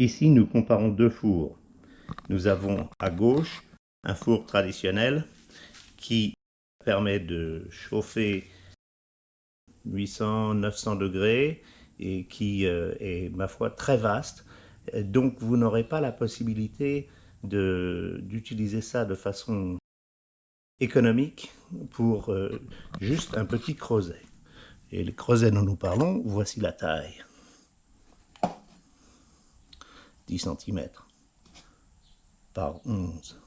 Ici, nous comparons deux fours. Nous avons à gauche un four traditionnel qui permet de chauffer 800-900 degrés et qui est, ma foi, très vaste. Donc, vous n'aurez pas la possibilité d'utiliser ça de façon économique pour juste un petit creuset. Et le creuset dont nous parlons, voici la taille. 10 cm par 11.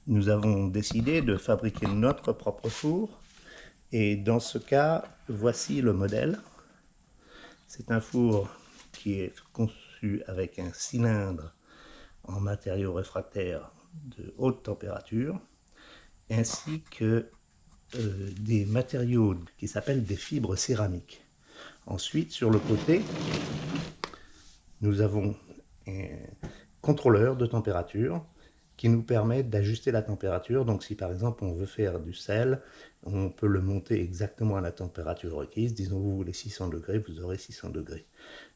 Nous avons décidé de fabriquer notre propre four. Et dans ce cas, voici le modèle. C'est un four qui est conçu avec un cylindre en matériaux réfractaires de haute température, ainsi que des matériaux qui s'appellent des fibres céramiques. Ensuite, sur le côté, nous avons un contrôleur de température qui nous permet d'ajuster la température. Donc si par exemple on veut faire du sel, on peut le monter exactement à la température requise. Disons vous voulez 600 degrés, vous aurez 600 degrés.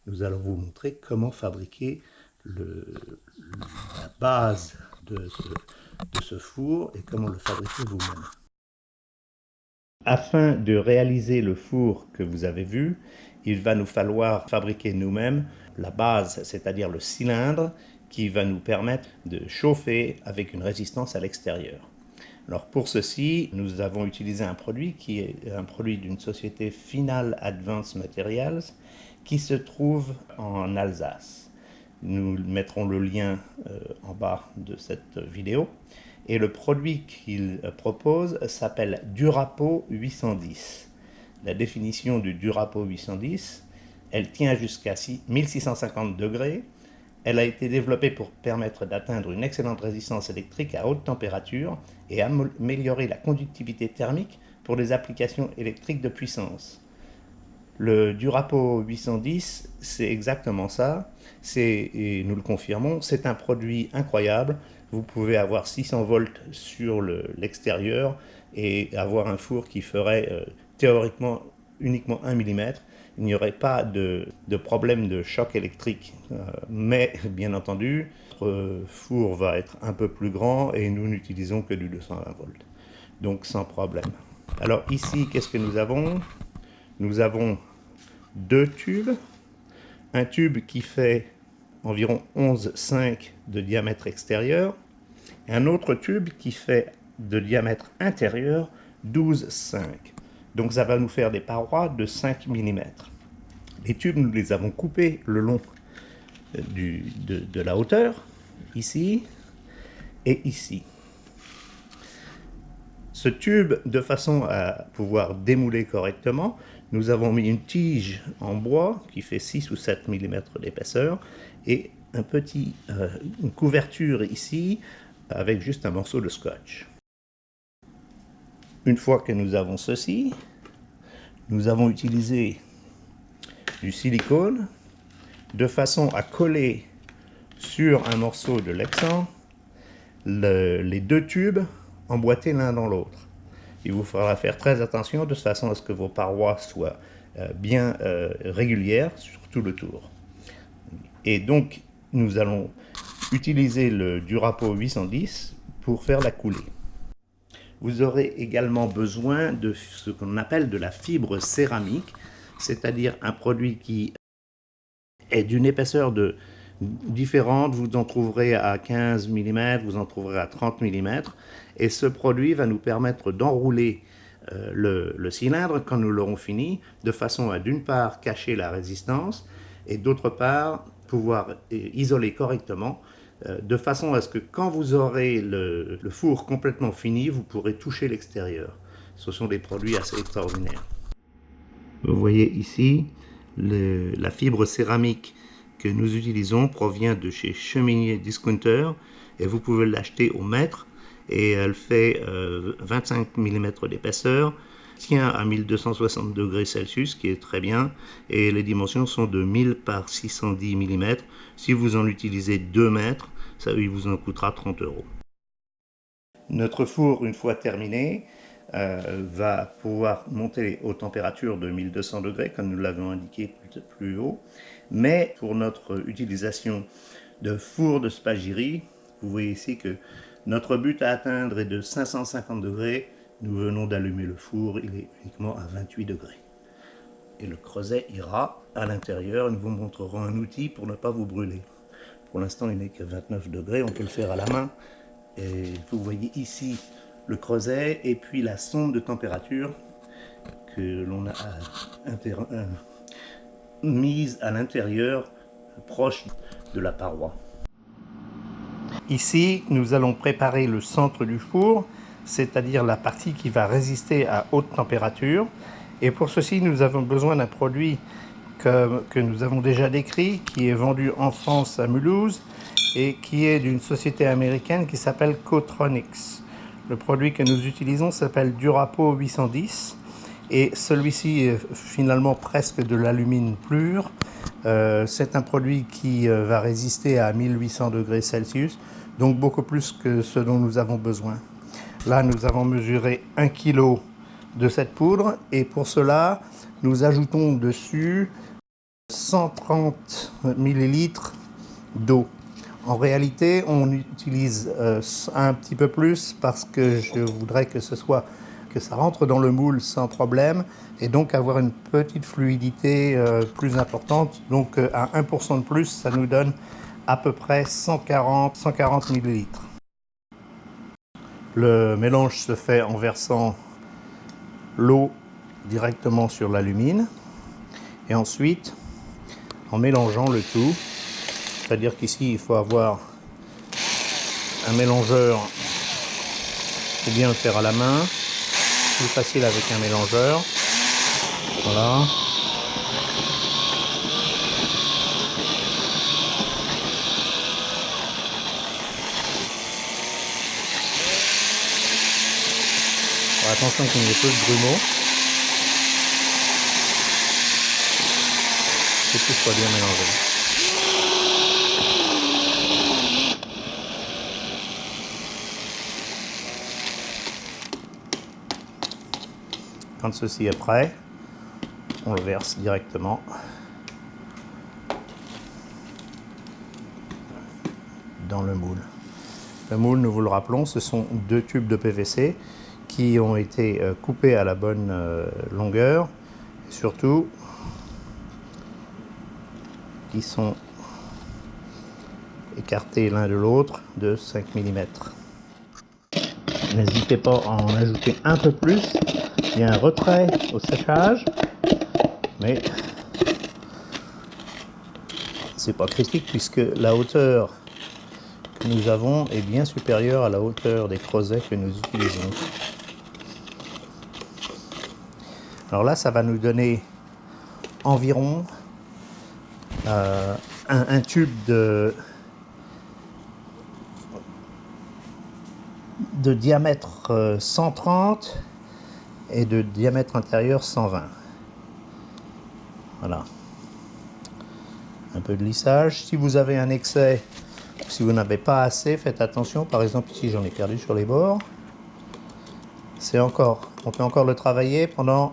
Nous allons vous montrer comment fabriquer la base de ce four et comment le fabriquer vous-même. Afin de réaliser le four que vous avez vu, il va nous falloir fabriquer nous-mêmes la base, c'est-à-dire le cylindre qui va nous permettre de chauffer avec une résistance à l'extérieur. Alors pour ceci, nous avons utilisé un produit qui est un produit d'une société Final Advanced Materials qui se trouve en Alsace. Nous mettrons le lien en bas de cette vidéo. Et le produit qu'il propose s'appelle Durapo 810. La définition du Durapo 810, elle tient jusqu'à 1650 degrés. Elle a été développée pour permettre d'atteindre une excellente résistance électrique à haute température et améliorer la conductivité thermique pour des applications électriques de puissance. Le Durapo 810, c'est exactement ça, et nous le confirmons, c'est un produit incroyable. Vous pouvez avoir 600 volts sur l'extérieur et avoir un four qui ferait théoriquement uniquement 1 mm. Il n'y aurait pas de problème de choc électrique. Mais bien entendu, notre four va être un peu plus grand et nous n'utilisons que du 220 volts. Donc sans problème. Alors ici, qu'est-ce que nous avons? Nous avons deux tubes. Un tube qui fait environ 11,5 de diamètre extérieur, et un autre tube qui fait de diamètre intérieur 12,5. Donc ça va nous faire des parois de 5 mm. Les tubes, nous les avons coupés le long de la hauteur, ici et ici. Ce tube, de façon à pouvoir démouler correctement, nous avons mis une tige en bois qui fait 6 ou 7 mm d'épaisseur et une couverture ici avec juste un morceau de scotch. Une fois que nous avons ceci, nous avons utilisé du silicone de façon à coller sur un morceau de Lexan les deux tubes emboîtés l'un dans l'autre. Il vous faudra faire très attention de façon à ce que vos parois soient bien régulières sur tout le tour. Et donc, nous allons utiliser le Durapo 810 pour faire la coulée. Vous aurez également besoin de ce qu'on appelle de la fibre céramique, c'est-à-dire un produit qui est d'une épaisseur différente. Vous en trouverez à 15 mm, vous en trouverez à 30 mm. Et ce produit va nous permettre d'enrouler le cylindre quand nous l'aurons fini, de façon à d'une part cacher la résistance et d'autre part pouvoir isoler correctement, de façon à ce que quand vous aurez le four complètement fini, vous pourrez toucher l'extérieur. Ce sont des produits assez extraordinaires. Vous voyez ici, la fibre céramique que nous utilisons provient de chez Cheminier Discounter et vous pouvez l'acheter au mètre et elle fait 25 mm d'épaisseur, tient à 1260 degrés Celsius, qui est très bien, et les dimensions sont de 1000 par 610 mm. Si vous en utilisez 2 mètres, ça il vous en coûtera 30 €. Notre four, une fois terminé, va pouvoir monter aux températures de 1200 degrés, comme nous l'avons indiqué plus haut, Mais pour notre utilisation de four de spagyrie, vous voyez ici que notre but à atteindre est de 550 degrés. Nous venons d'allumer le four, il est uniquement à 28 degrés. Et le creuset ira à l'intérieur. Nous vous montrerons un outil pour ne pas vous brûler. Pour l'instant, il n'est que 29 degrés, on peut le faire à la main. Et vous voyez ici le creuset et puis la sonde de température que l'on a mise à l'intérieur, proche de la paroi. Ici, nous allons préparer le centre du four, c'est-à-dire la partie qui va résister à haute température. Et pour ceci, nous avons besoin d'un produit que nous avons déjà décrit, qui est vendu en France à Mulhouse et qui est d'une société américaine qui s'appelle Cotronix. Le produit que nous utilisons s'appelle Durapo 810 et celui-ci est finalement presque de l'alumine pur. C'est un produit qui va résister à 1800 degrés Celsius, donc beaucoup plus que ce dont nous avons besoin. Là, nous avons mesuré 1 kg de cette poudre et pour cela, nous ajoutons dessus 130 ml d'eau. En réalité, on utilise un petit peu plus parce que je voudrais que ça rentre dans le moule sans problème et donc avoir une petite fluidité plus importante. Donc à 1% de plus, ça nous donne à peu près 140 ml. Le mélange se fait en versant l'eau directement sur l'alumine et ensuite en mélangeant le tout. C'est-à-dire qu'ici, il faut avoir un mélangeur ou bien le faire à la main. Plus facile avec un mélangeur. Voilà. Alors, attention qu'il n'y ait peu de grumeaux. Que tout soit bien mélangé. Quand ceci est prêt, on le verse directement dans le moule. Le moule, nous vous le rappelons, ce sont 2 tubes de PVC qui ont été coupés à la bonne longueur et surtout qui sont écartés l'un de l'autre de 5 mm. N'hésitez pas à en ajouter un peu plus. Il y a un retrait au séchage, mais c'est pas critique puisque la hauteur que nous avons est bien supérieure à la hauteur des creusets que nous utilisons. Alors là, ça va nous donner environ un tube de diamètre 130 et de diamètre intérieur 120. Voilà. Un peu de lissage. Si vous avez un excès, si vous n'avez pas assez, faites attention. Par exemple, ici, j'en ai perdu sur les bords. On peut encore le travailler pendant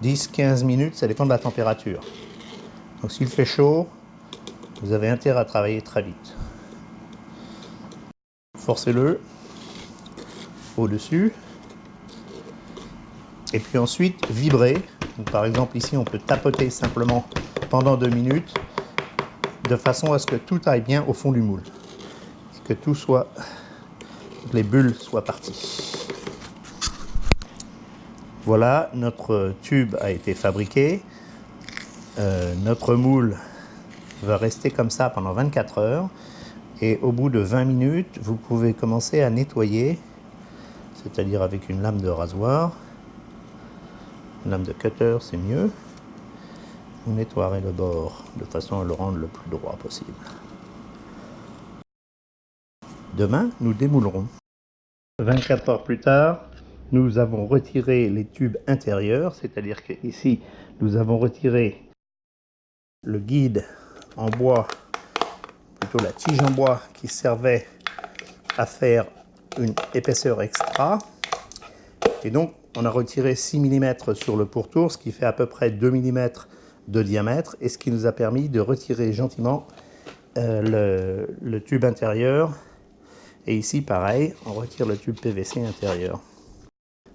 10-15 minutes, ça dépend de la température. Donc s'il fait chaud, vous avez intérêt à travailler très vite. Forcez-le au-dessus. Et puis ensuite, vibrez. Donc, par exemple, ici, on peut tapoter simplement pendant 2 minutes, de façon à ce que tout aille bien au fond du moule. Et que toutes les bulles soient parties. Voilà, notre tube a été fabriqué. Notre moule va rester comme ça pendant 24 heures. Et au bout de 20 minutes, vous pouvez commencer à nettoyer, c'est-à-dire avec une lame de rasoir. Une lame de cutter, c'est mieux. Vous nettoierez le bord de façon à le rendre le plus droit possible. Demain, nous démoulerons. 24 heures plus tard, nous avons retiré les tubes intérieurs, c'est-à-dire qu'ici, nous avons retiré le guide en bois, plutôt la tige en bois qui servait à faire une épaisseur extra. Et donc, on a retiré 6 mm sur le pourtour, ce qui fait à peu près 2 mm de diamètre, et ce qui nous a permis de retirer gentiment le tube intérieur. Et ici, pareil, on retire le tube PVC intérieur.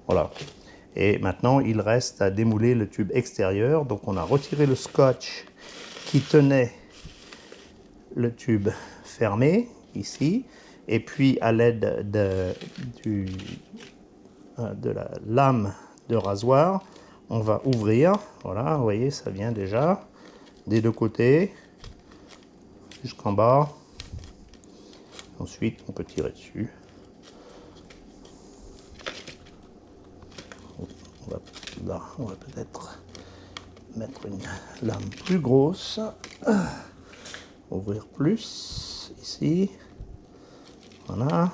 Voilà. Et maintenant, il reste à démouler le tube extérieur. Donc, on a retiré le scotch qui tenait le tube fermé, ici. Et puis, à l'aide de la lame de rasoir, on va ouvrir. Voilà, vous voyez, ça vient déjà des deux côtés jusqu'en bas. Ensuite, on peut tirer dessus. On va peut-être mettre une lame plus grosse. Ouvrir plus, ici. Voilà.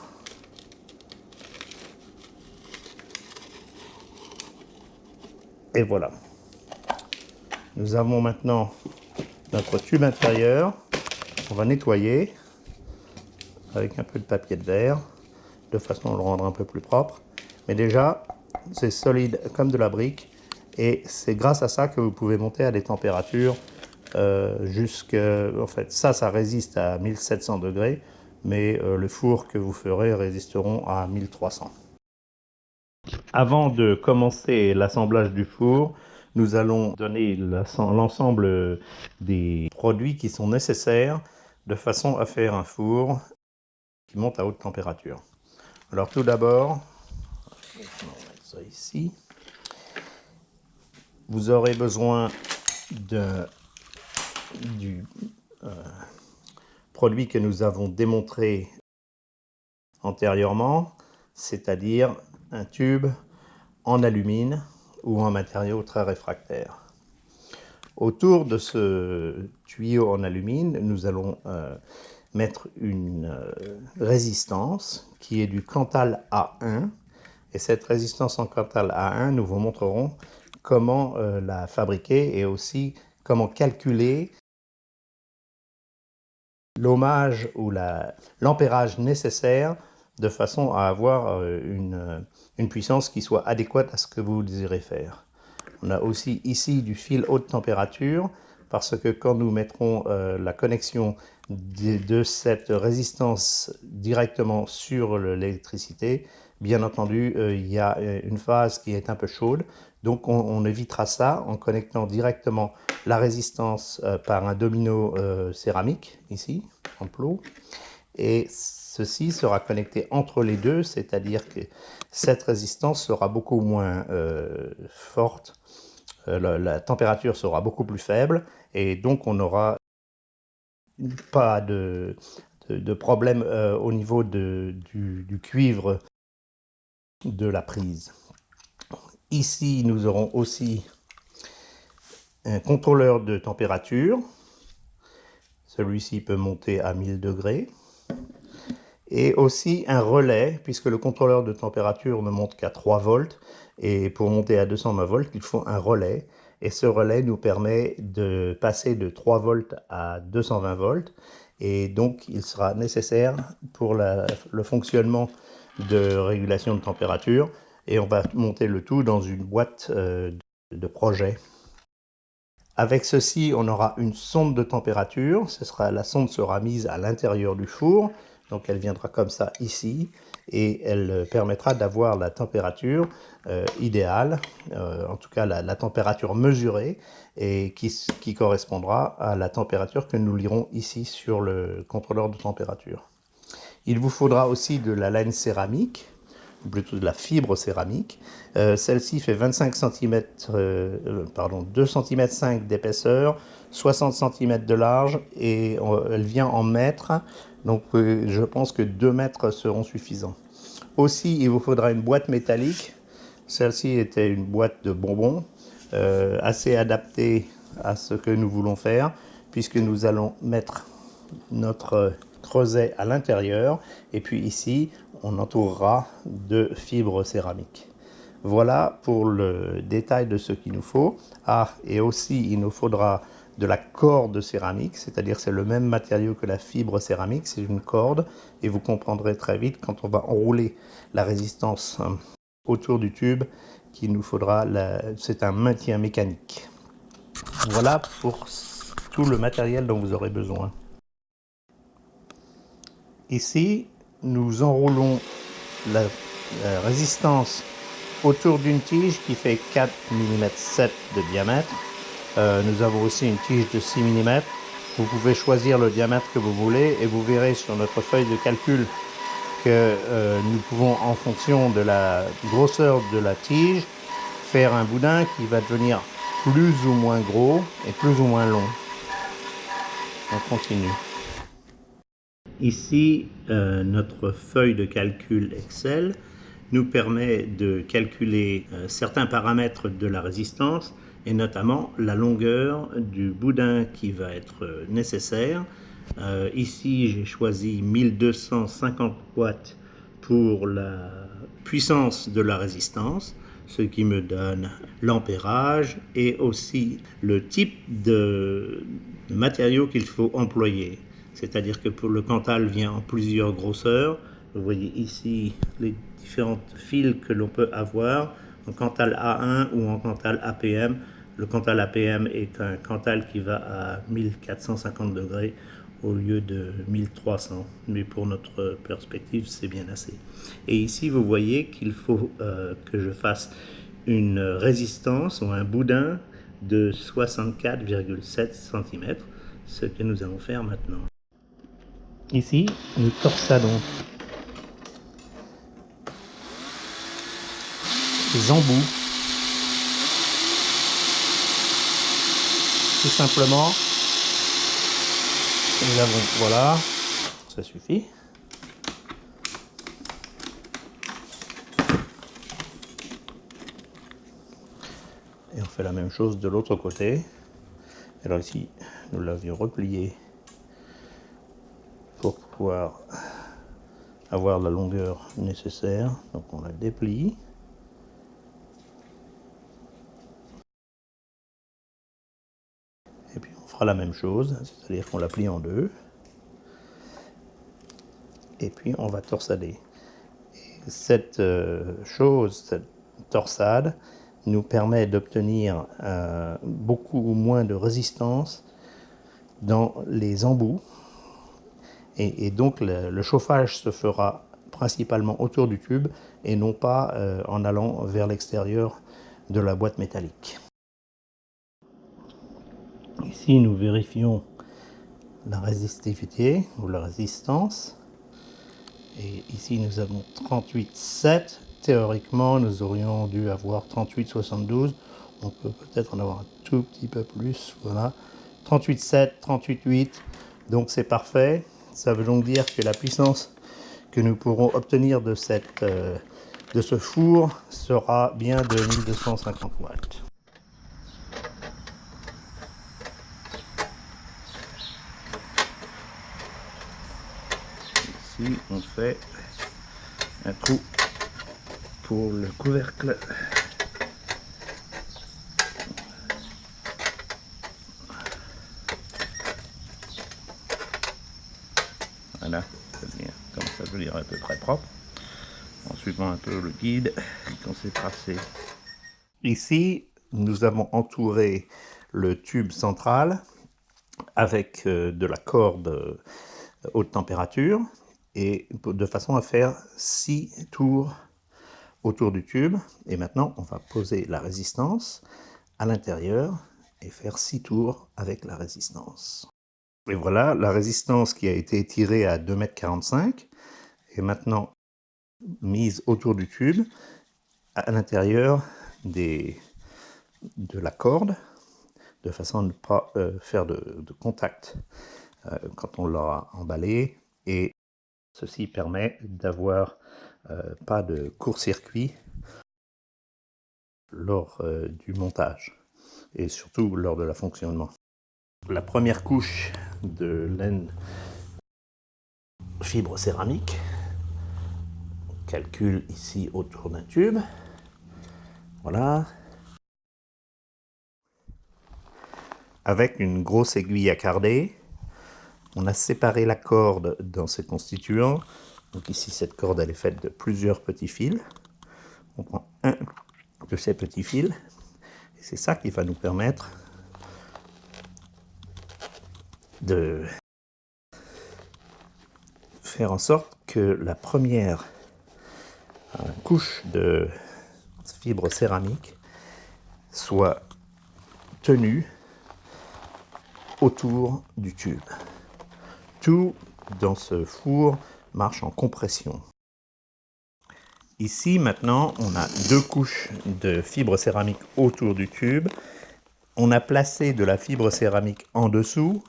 Et voilà. Nous avons maintenant notre tube intérieur. On va nettoyer avec un peu de papier de verre, de façon à le rendre un peu plus propre. Mais déjà, c'est solide comme de la brique. Et c'est grâce à ça que vous pouvez monter à des températures en fait, ça résiste à 1700 degrés, mais le four que vous ferez résisteront à 1300. Avant de commencer l'assemblage du four, nous allons donner l'ensemble des produits qui sont nécessaires de façon à faire un four qui monte à haute température. Alors tout d'abord, on va mettre ça ici. Vous aurez besoin du produit que nous avons démontré antérieurement, c'est-à-dire un tube en alumine ou en matériau très réfractaire. Autour de ce tuyau en alumine, nous allons mettre une résistance qui est du Cantal A1. Et cette résistance en Cantal A1, nous vous montrerons comment la fabriquer et aussi comment calculer l'ohmage ou l'ampérage nécessaire de façon à avoir une puissance qui soit adéquate à ce que vous désirez faire. On a aussi ici du fil haute température parce que quand nous mettrons la connexion de cette résistance directement sur l'électricité, bien entendu, il y a une phase qui est un peu chaude. Donc on évitera ça en connectant directement la résistance par un domino céramique, ici, en plot. Et ceci sera connecté entre les deux, c'est-à-dire que cette résistance sera beaucoup moins forte, la température sera beaucoup plus faible, et donc on n'aura pas de problème au niveau du cuivre de la prise. Ici, nous aurons aussi un contrôleur de température. Celui-ci peut monter à 1000 degrés. Et aussi un relais, puisque le contrôleur de température ne monte qu'à 3 volts. Et pour monter à 220 volts, il faut un relais. Et ce relais nous permet de passer de 3 volts à 220 volts. Et donc, il sera nécessaire pour le fonctionnement de régulation de température. Et on va monter le tout dans une boîte de projet. Avec ceci, on aura une sonde de température. La sonde sera mise à l'intérieur du four. Donc elle viendra comme ça ici. Et elle permettra d'avoir la température idéale, en tout cas la température mesurée, et qui correspondra à la température que nous lirons ici sur le contrôleur de température. Il vous faudra aussi de la laine céramique, ou plutôt de la fibre céramique. Celle-ci fait 25 cm, 2 cm 5 d'épaisseur, 60 cm de large, et elle vient en mètres, donc je pense que 2 mètres seront suffisants. Aussi, il vous faudra une boîte métallique. Celle-ci était une boîte de bonbons, assez adaptée à ce que nous voulons faire, puisque nous allons mettre notre creuset à l'intérieur, et puis ici on entourera de fibres céramiques. Voilà pour le détail de ce qu'il nous faut. Ah, et aussi il nous faudra de la corde céramique, c'est-à-dire c'est le même matériau que la fibre céramique, c'est une corde, et vous comprendrez très vite quand on va enrouler la résistance autour du tube qu'il nous faudra, c'est un maintien mécanique. Voilà pour tout le matériel dont vous aurez besoin. Ici, nous enroulons la résistance autour d'une tige qui fait 4 mm 7 de diamètre. Nous avons aussi une tige de 6 mm. Vous pouvez choisir le diamètre que vous voulez et vous verrez sur notre feuille de calcul que nous pouvons, en fonction de la grosseur de la tige, faire un boudin qui va devenir plus ou moins gros et plus ou moins long. On continue. Ici, notre feuille de calcul Excel nous permet de calculer certains paramètres de la résistance et notamment la longueur du boudin qui va être nécessaire. Ici, j'ai choisi 1250 watts pour la puissance de la résistance, ce qui me donne l'ampérage et aussi le type de matériau qu'il faut employer. C'est-à-dire que pour le Cantal vient en plusieurs grosseurs. Vous voyez ici les différentes fils que l'on peut avoir en Cantal A1 ou en Cantal APM. Le Cantal APM est un Cantal qui va à 1450 degrés au lieu de 1300, mais pour notre perspective c'est bien assez. Et ici vous voyez qu'il faut que je fasse une résistance ou un boudin de 64,7 cm, ce que nous allons faire maintenant. Ici, nous torsadons les embouts. Tout simplement, nous avons, voilà, ça suffit. Et on fait la même chose de l'autre côté. Alors ici, nous l'avions replié pour pouvoir avoir la longueur nécessaire. Donc on la déplie. Et puis on fera la même chose, c'est-à-dire qu'on la plie en deux. Et puis on va torsader. Et cette cette torsade, nous permet d'obtenir beaucoup moins de résistance dans les embouts. Et donc le chauffage se fera principalement autour du tube et non pas en allant vers l'extérieur de la boîte métallique. Ici nous vérifions la résistivité ou la résistance. Et ici nous avons 38,7. Théoriquement nous aurions dû avoir 38,72. On peut peut-être en avoir un tout petit peu plus. Voilà, 38,7, 38,8. Donc c'est parfait. Ça veut donc dire que la puissance que nous pourrons obtenir de ce four sera bien de 1250 watts. Ici on fait un trou pour le couvercle. Voilà, ça devient comme ça, je dirais à peu près propre. En suivant un peu le guide qu'on s'est tracé. Ici, nous avons entouré le tube central avec de la corde haute température et de façon à faire 6 tours autour du tube. Et maintenant, on va poser la résistance à l'intérieur et faire 6 tours avec la résistance. Et voilà la résistance qui a été tirée à 2,45 m et maintenant mise autour du tube à l'intérieur de la corde, de façon à ne pas faire de contact quand on l'aura emballé. Et ceci permet d'avoir pas de court-circuit lors du montage et surtout lors de la fonctionnement. La première couche de laine fibre céramique, on calcule ici autour d'un tube. Voilà. Avec une grosse aiguille à carder, on a séparé la corde dans ses constituants. Donc ici, cette corde, elle est faite de plusieurs petits fils. On prend un de ces petits fils, et c'est ça qui va nous permettre de faire en sorte que la première couche de fibre céramique soit tenue autour du tube. Tout dans ce four marche en compression. Ici maintenant on a 2 couches de fibre céramique autour du tube. On a placé de la fibre céramique en dessous.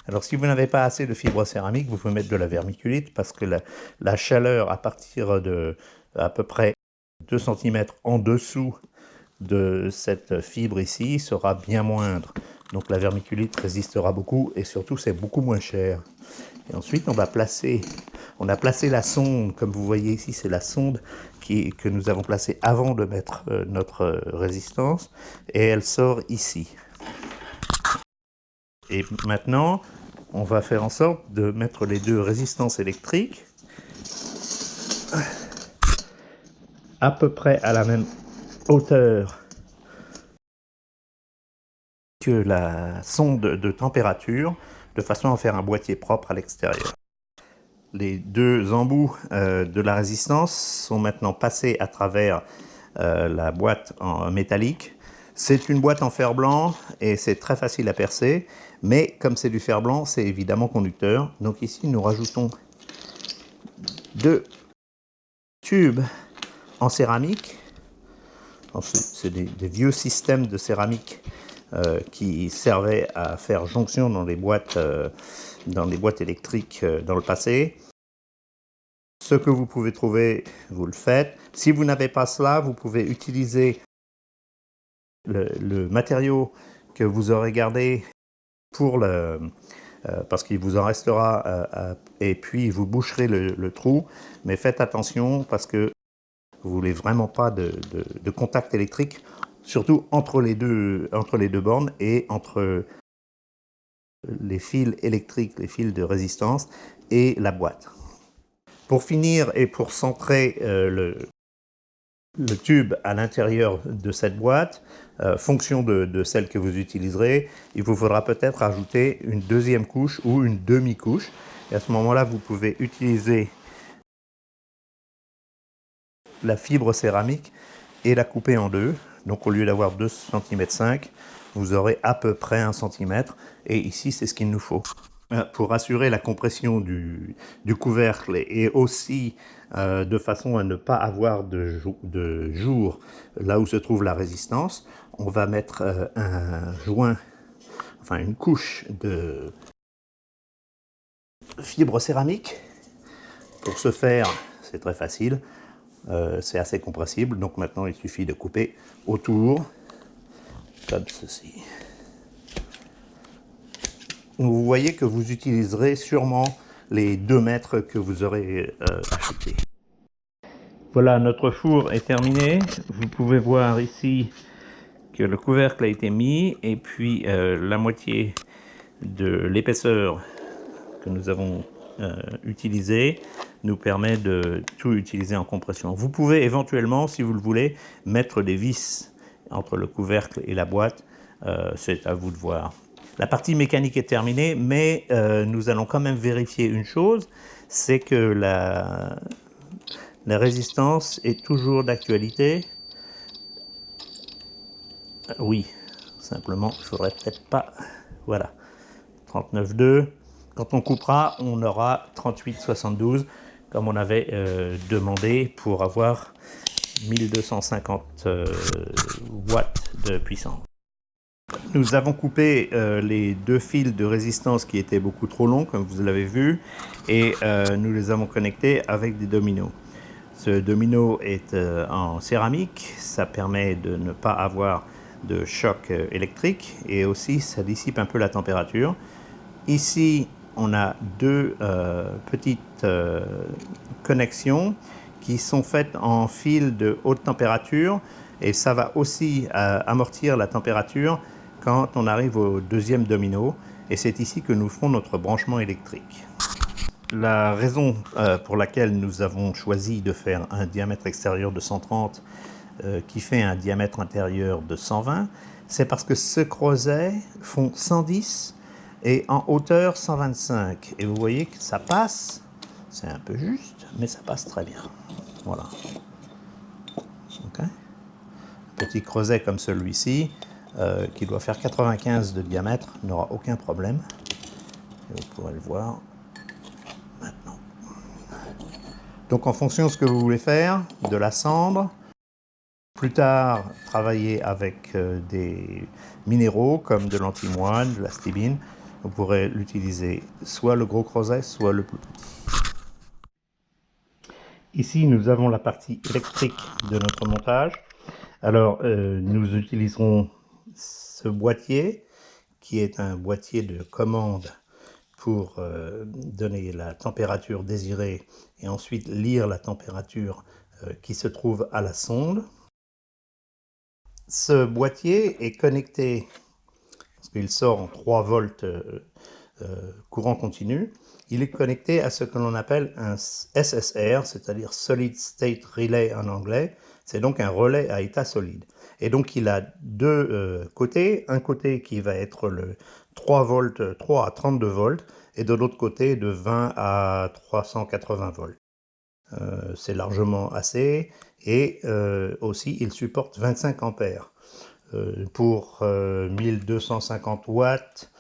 Alors si vous n'avez pas assez de fibre céramique, vous pouvez mettre de la vermiculite parce que la chaleur à partir de à peu près 2 cm en dessous de cette fibre ici sera bien moindre. Donc la vermiculite résistera beaucoup et surtout c'est beaucoup moins cher. Et ensuite on a placé la sonde, comme vous voyez ici, c'est la sonde que nous avons placée avant de mettre notre résistance, et elle sort ici. Et maintenant, on va faire en sorte de mettre les 2 résistances électriques à peu près à la même hauteur que la sonde de température, de façon à faire un boîtier propre à l'extérieur. Les 2 embouts de la résistance sont maintenant passés à travers la boîte en métallique. C'est une boîte en fer-blanc et c'est très facile à percer, mais comme c'est du fer-blanc, c'est évidemment conducteur. Donc ici, nous rajoutons 2 tubes en céramique. C'est des vieux systèmes de céramique qui servaient à faire jonction dans les boîtes électriques dans le passé. Ce que vous pouvez trouver, vous le faites. Si vous n'avez pas cela, vous pouvez utiliser le matériau que vous aurez gardé pour parce qu'il vous en restera et puis vous boucherez le trou. Mais faites attention parce que vous ne voulez vraiment pas de contact électrique, surtout entre les deux bornes et entre les fils électriques, les fils de résistance et la boîte. Pour finir et pour centrer le tube à l'intérieur de cette boîte, fonction de celle que vous utiliserez, il vous faudra peut-être ajouter une 2e couche ou une demi-couche. Et à ce moment-là, vous pouvez utiliser la fibre céramique et la couper en 2. Donc au lieu d'avoir 2,5 cm, vous aurez à peu près 1 cm. Et ici, c'est ce qu'il nous faut. Pour assurer la compression du couvercle et aussi de façon à ne pas avoir de jour là où se trouve la résistance, on va mettre un joint, enfin une couche de fibre céramique. Pour ce faire, c'est très facile, c'est assez compressible, donc maintenant il suffit de couper autour, comme ceci. Vous voyez que vous utiliserez sûrement les 2 mètres que vous aurez achetés. Voilà, notre four est terminé. Vous pouvez voir ici que le couvercle a été mis et puis la moitié de l'épaisseur que nous avons utilisée nous permet de tout utiliser en compression. Vous pouvez éventuellement, si vous le voulez, mettre des vis entre le couvercle et la boîte. C'est à vous de voir. La partie mécanique est terminée, mais nous allons quand même vérifier une chose, c'est que la résistance est toujours d'actualité. Oui, simplement, il faudrait peut-être pas... Voilà, 39,2. Quand on coupera, on aura 38,72, comme on avait demandé pour avoir 1250 watts de puissance. Nous avons coupé les 2 fils de résistance qui étaient beaucoup trop longs, comme vous l'avez vu, et nous les avons connectés avec des dominos. Ce domino est en céramique, ça permet de ne pas avoir de choc électrique et aussi ça dissipe un peu la température. Ici, on a 2 petites connexions qui sont faites en fil de haute température et ça va aussi amortir la température quand on arrive au 2e domino, et c'est ici que nous ferons notre branchement électrique. La raison pour laquelle nous avons choisi de faire un diamètre extérieur de 130 qui fait un diamètre intérieur de 120, c'est parce que ce creuset fond 110 et en hauteur 125. Et vous voyez que ça passe, c'est un peu juste, mais ça passe très bien. Voilà. Okay. Petit creuset comme celui-ci, qui doit faire 95 de diamètre, n'aura aucun problème. Et vous pourrez le voir maintenant. Donc en fonction de ce que vous voulez faire, de la cendre, plus tard travailler avec des minéraux comme de l'antimoine, de la stibine, vous pourrez l'utiliser soit le gros creuset, soit le plus petit. Ici, nous avons la partie électrique de notre montage. Alors, nous utiliserons ce boîtier, qui est un boîtier de commande pour donner la température désirée et ensuite lire la température qui se trouve à la sonde. Ce boîtier est connecté, parce qu'il sort en 3 volts courant continu, il est connecté à ce que l'on appelle un SSR, c'est-à-dire Solid State Relay en anglais. C'est donc un relais à état solide. Et donc il a deux côtés, un côté qui va être le 3 volts, 3 à 32 volts, et de l'autre côté de 20 à 380 volts. C'est largement assez, et aussi il supporte 25 ampères. Pour 1250 watts,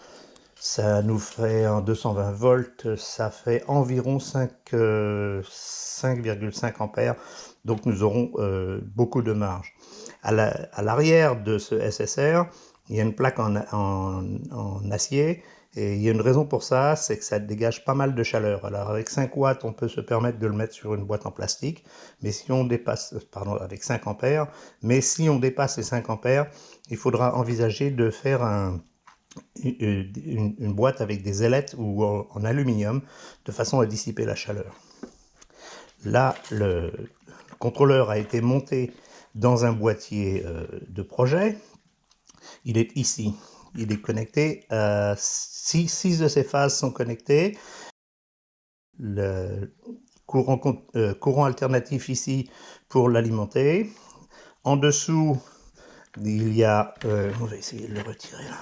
ça nous fait en 220 volts, ça fait environ 5,5 ampères, donc nous aurons beaucoup de marge. À l'arrière de ce SSR, il y a une plaque en acier, et il y a une raison pour ça, c'est que ça dégage pas mal de chaleur. Alors avec 5 watts, on peut se permettre de le mettre sur une boîte en plastique, mais si on dépasse, pardon, avec 5 ampères, mais si on dépasse les 5 ampères, il faudra envisager de faire une boîte avec des ailettes ou en aluminium, de façon à dissiper la chaleur. Là, le contrôleur a été monté dans un boîtier de projet. Il est ici. Il est connecté, 6 de ses phases sont connectées. Le courant alternatif ici pour l'alimenter. En dessous, il y a, on va essayer de le retirer là.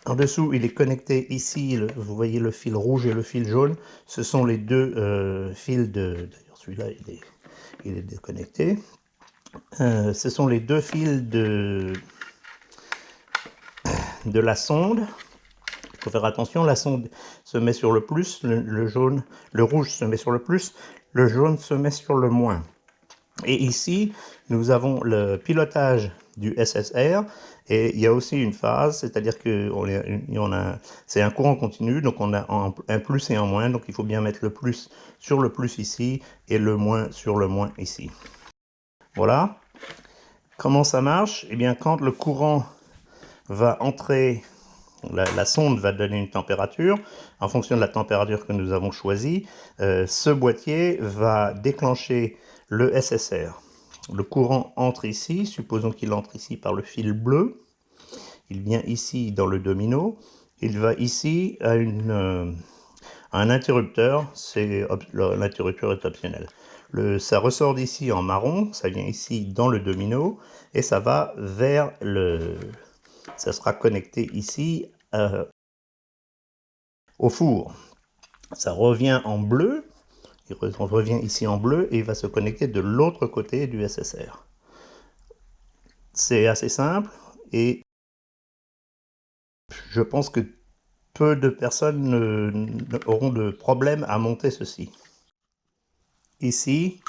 En dessous, il est connecté ici, vous voyez le fil rouge et le fil jaune, ce sont les deux fils de... D'ailleurs, celui-là, il est déconnecté. Ce sont les deux fils de la sonde. Il faut faire attention, la sonde se met sur le plus, le rouge se met sur le plus, le jaune se met sur le moins. Et ici, nous avons le pilotage du SSR, et il y a aussi une phase, c'est-à-dire que c'est un courant continu, donc on a un plus et un moins, donc il faut bien mettre le plus sur le plus ici, et le moins sur le moins ici. Voilà. Comment ça marche? Eh bien, quand le courant va entrer, la sonde va donner une température, en fonction de la température que nous avons choisie, ce boîtier va déclencher le SSR. Le courant entre ici, supposons qu'il entre ici par le fil bleu, il vient ici dans le domino, il va ici à un interrupteur, l'interrupteur est optionnel. Ça ressort d'ici en marron, ça vient ici dans le domino, et ça va vers ça sera connecté ici au four. Ça revient en bleu, on revient ici en bleu et il va se connecter de l'autre côté du SSR. C'est assez simple et je pense que peu de personnes auront de problème à monter ceci. Ici,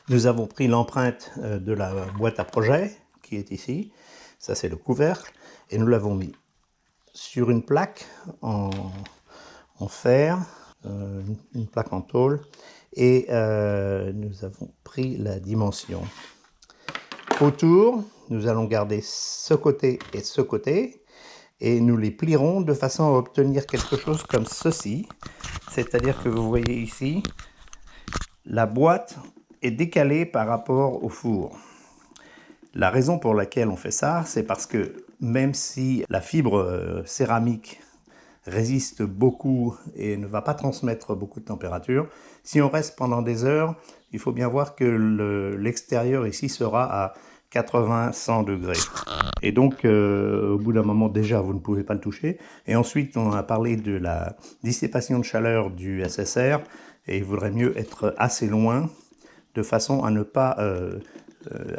nous avons pris l'empreinte de la boîte à projet qui est ici. Ça, c'est le couvercle. Et nous l'avons mis sur une plaque en fer, une plaque en tôle. Et nous avons pris la dimension. Autour, nous allons garder ce côté et ce côté. Et nous les plierons de façon à obtenir quelque chose comme ceci. C'est-à-dire que vous voyez ici, la boîte est décalée par rapport au four. La raison pour laquelle on fait ça, c'est parce que même si la fibre céramique résiste beaucoup et ne va pas transmettre beaucoup de température, si on reste pendant des heures, il faut bien voir que l'extérieur ici sera à 80-100 degrés. Et donc, au bout d'un moment, déjà, vous ne pouvez pas le toucher. Et ensuite, on a parlé de la dissipation de chaleur du SSR. Et il vaudrait mieux être assez loin, de façon à ne pas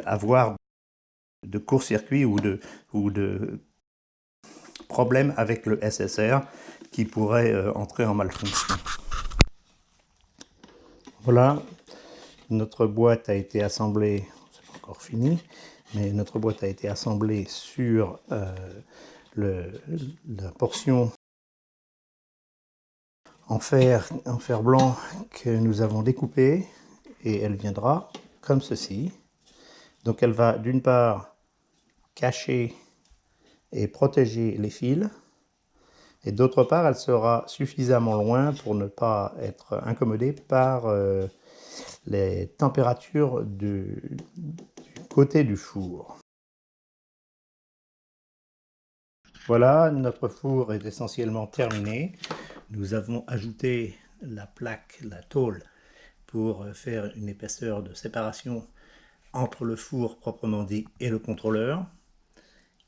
avoir de court-circuit ou de problème avec le SSR qui pourrait entrer en malfonction. Voilà, notre boîte a été assemblée, c'est pas encore fini, mais notre boîte a été assemblée sur la portion en fer blanc que nous avons découpée, et elle viendra comme ceci. Donc elle va d'une part cacher et protéger les fils, et d'autre part elle sera suffisamment loin pour ne pas être incommodée par les températures du côté du four. Voilà, notre four est essentiellement terminé. Nous avons ajouté la plaque, la tôle, pour faire une épaisseur de séparation entre le four proprement dit et le contrôleur.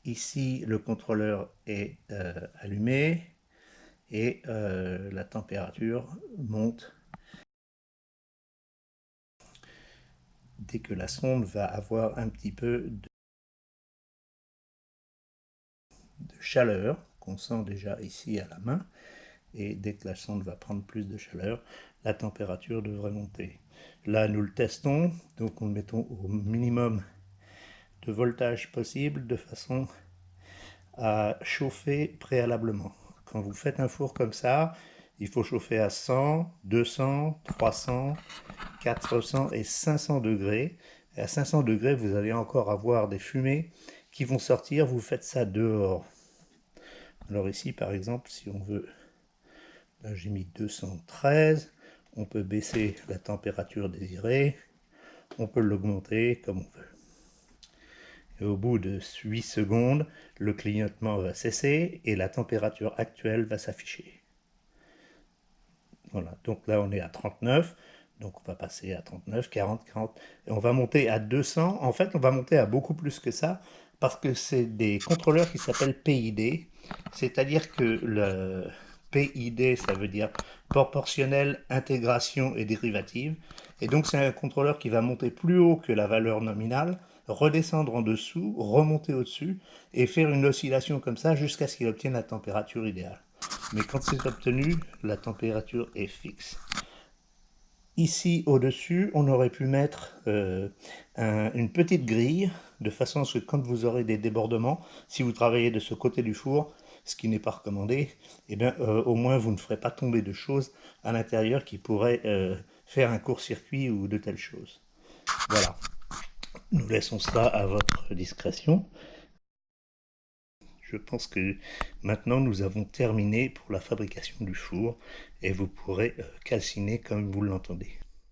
Ici, le contrôleur est allumé et la température monte dès que la sonde va avoir un petit peu de chaleur, qu'on sent déjà ici à la main. Et dès que la sonde va prendre plus de chaleur, la température devrait monter. Là, nous le testons, donc nous le mettons au minimum de voltage possible de façon à chauffer préalablement. Quand vous faites un four comme ça, il faut chauffer à 100, 200, 300, 400 et 500 degrés. Et à 500 degrés, vous allez encore avoir des fumées qui vont sortir. Vous faites ça dehors. Alors ici, par exemple, si on veut, là j'ai mis 213, on peut baisser la température désirée, on peut l'augmenter comme on veut. Et au bout de 8 secondes, le clignotement va cesser et la température actuelle va s'afficher. Voilà, donc là on est à 39, donc on va passer à 39, 40, 40, et on va monter à 200. En fait, on va monter à beaucoup plus que ça, parce que c'est des contrôleurs qui s'appellent PID, c'est-à-dire que le PID, ça veut dire proportionnel, intégration et dérivative, et donc c'est un contrôleur qui va monter plus haut que la valeur nominale, redescendre en dessous, remonter au-dessus, et faire une oscillation comme ça jusqu'à ce qu'il obtienne la température idéale. Mais quand c'est obtenu, la température est fixe. Ici, au-dessus, on aurait pu mettre une petite grille, de façon à ce que quand vous aurez des débordements, si vous travaillez de ce côté du four, ce qui n'est pas recommandé, eh bien, au moins vous ne ferez pas tomber de choses à l'intérieur qui pourraient faire un court-circuit ou de telles choses. Voilà, nous laissons ça à votre discrétion. Je pense que maintenant nous avons terminé pour la fabrication du four et vous pourrez calciner comme vous l'entendez.